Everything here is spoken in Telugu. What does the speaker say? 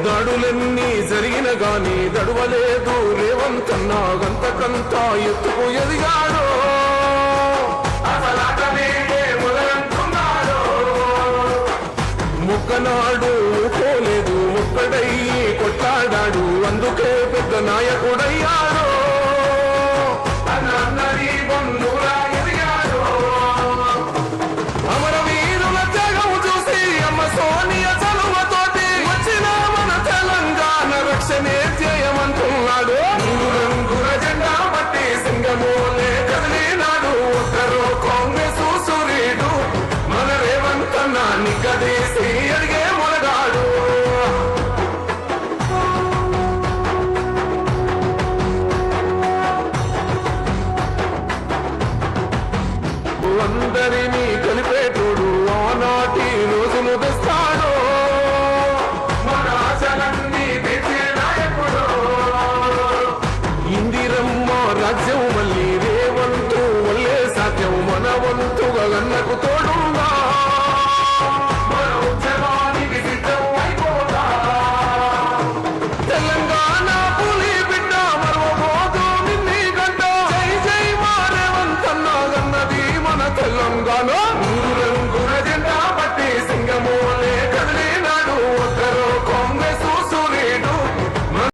దాడులెన్ని జరిగిన గాని దడువలేదు రేవంతన్నా గంతకంతా ఎత్తుకు ఎదిగాడు ముక్కనాడు పోలేదు ముక్కడయ్యి కొట్లాడాడు అందుకే పెద్ద నాయకుడయ్యాడు అమరవీరుల త్యాగం చూసి అమ్మ సోనియ చలువతోటి వచ్చిన మన తెలంగాణ రక్షణే ధ్యేయమంటున్నాడు రంగుల జెండా బట్టి సింగమోలే కదిలినాడు ఒక్కరో కాంగ్రెస్ సూర్యుడు మన రేవంతన్న నిగ్గదీసి అడిగే మొలగాడు అందరినీ కలిపేటోడు ఆనాటి రోజులు తెస్తాడు మన ఆశలన్నీ తెచ్చే నాయకుడు ఇందిరమ్మ రాజ్యం మళ్ళీ రేవంతు వల్లే సాధ్యం మన వంతుగా అన్నకు